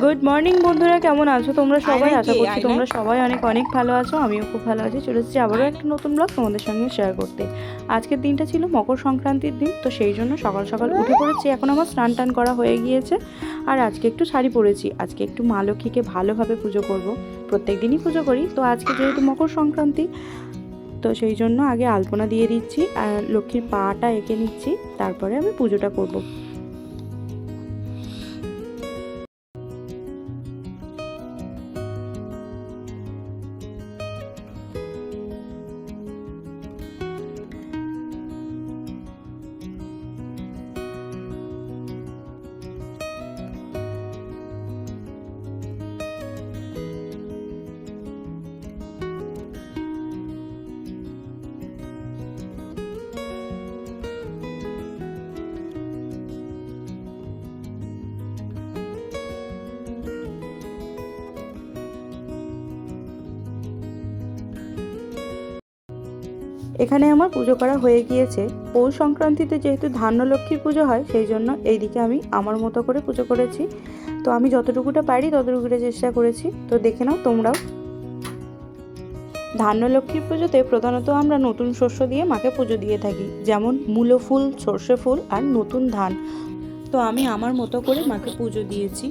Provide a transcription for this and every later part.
Good morning বন্ধুরা, কেমন আছো তোমরা সবাই? আশা করছি তোমরা সবাই অনেক অনেক ভালো আছো। আমিও খুব ভালো আছি। চলে এসেছি আবারও একটা নতুন ব্লগ তোমাদের সঙ্গে শেয়ার করতে। আজকের দিনটা ছিল মকর সংক্রান্তির দিন, তো সেই জন্য সকাল সকাল উঠে পড়েছি। এখন আমার স্নান টান করা হয়ে গিয়েছে, আর আজকে একটু শাড়ি পরেছি। আজকে একটু মা লক্ষ্মীকে ভালোভাবে পুজো করব। প্রত্যেক দিনই পুজো করি, তো আজকে যেহেতু মকর সংক্রান্তি, তো সেই জন্য আগে আলপনা দিয়ে দিচ্ছি আর লক্ষ্মীর পাটা এঁকে নিচ্ছি, তারপরে আমি পুজোটা করব। এখানে আমার পুজো করা হয়ে গিয়েছে। পৌষ সংক্রান্তিতে যেহেতু ধান্যলক্ষ্মীর পুজো হয়, সেই জন্য এইদিকে আমি আমার মতো করে পুজো করেছি। তো আমি যতটুকুটা পারি ততটুকুটা চেষ্টা করেছি, তো দেখে নাও তোমরাও। ধান্যলক্ষ্মীর পুজোতে প্রধানত আমরা নতুন শস্য দিয়ে মাকে পুজো দিয়ে থাকি, যেমন মূলো ফুল, সর্ষে ফুল আর নতুন ধান। তো আমি আমার মতো করে মাকে পুজো দিয়েছি।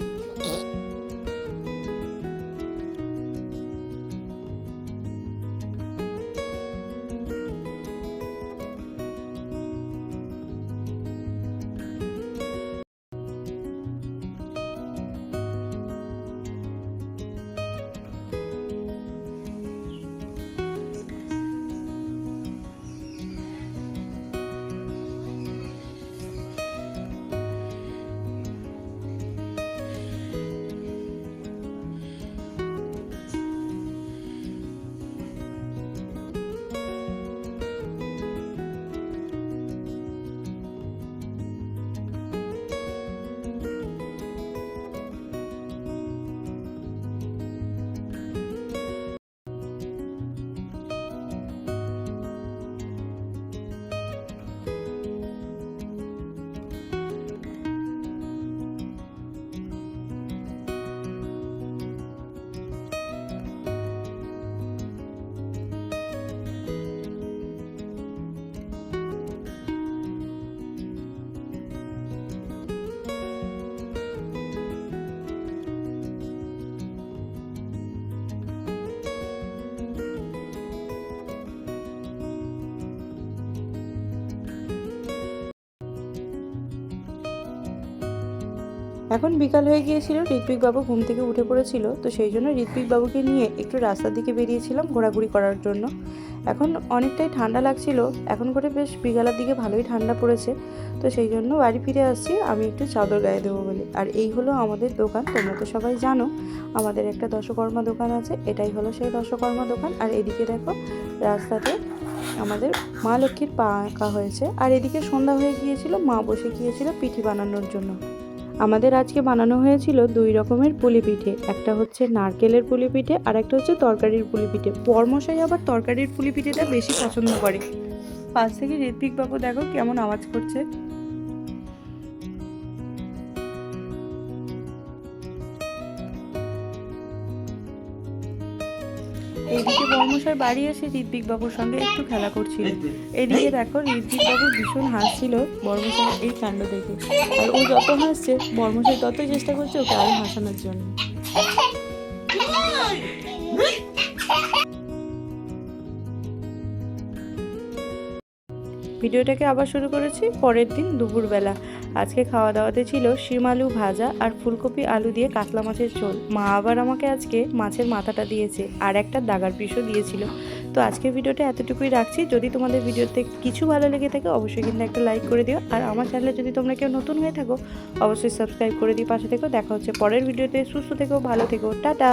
এখন বিকাল হয়ে গিয়েছিল, ঋত্বিক বাবু ঘুম থেকে উঠে পড়েছিল, তো সেই জন্য ঋত্বিক বাবুকে নিয়ে একটু রাস্তার দিকে বেরিয়েছিলাম ঘোরাঘুরি করার জন্য। এখন অনেকটাই ঠান্ডা লাগছিল, এখন করে বেশ বিকালের দিকে ভালোই ঠান্ডা পড়েছে, তো সেই জন্য বাড়ি ফিরে আসছি আমি একটু চাদর গায়ে দেবো বলে। আর এই হলো আমাদের দোকান, তোমরা তো সবাই জানো আমাদের একটা দশকর্মা দোকান আছে, এটাই হলো সেই দশকর্মা দোকান। আর এদিকে দেখো রাস্তাতে আমাদের মা লক্ষ্মীর পা আঁকা হয়েছে, আর এদিকে সন্ধ্যা হয়ে গিয়েছিল, মা বসে গিয়েছিল পিঠে বানানোর জন্য। আমাদের আজকে বানানো হয়েছিল 2 রকমের পুলি পিঠে, একটা হচ্ছে নারকেলের পুলি পিঠে আর একটা হচ্ছে তরকারির পুলি পিঠে। বরমশাই আবার তরকারির পুলি পিঠেটা বেশি পছন্দ করে। পাশ থেকে ঋত্বিক বাবু দেখো কেমন আওয়াজ করছে। এইদিকে বর্মশাই বাড়ি এসে ঋত্বিক বাবুর সঙ্গে একটু খেলা করছিল। এদিকে দেখো ঋত্বিক বাবু ভীষণ হাসছিল বর্মশাই এই কাণ্ড দেখে, আর ও যত হাসছে বর্মশাই ততই চেষ্টা করছে ওকে আরো হাসানোর জন্য। ভিডিওটাকে আবার শুরু করেছি পরের দিন দুপুরবেলা। আজকে খাওয়া দাওয়াতে ছিল শিম আলু ভাজা আর ফুলকপি আলু দিয়ে কাতলা মাছের ঝোল। মা আবার আমাকে আজকে মাছের মাথাটা দিয়েছে আর একটা দাগার পিসও দিয়েছিল। তো আজকের ভিডিওটা এতটুকুই রাখছি। যদি তোমাদের ভিডিওতে কিছু ভালো লেগে থাকে অবশ্যই কিন্তু একটা লাইক করে দিও, আর আমার চ্যানেলে যদি তোমরা কেউ নতুন হয়ে থাকো অবশ্যই সাবস্ক্রাইব করে দিও, পাশে থেকো। দেখা হচ্ছে পরের ভিডিওতে। সুস্থ থেকো, ভালো থেকো, টাটা।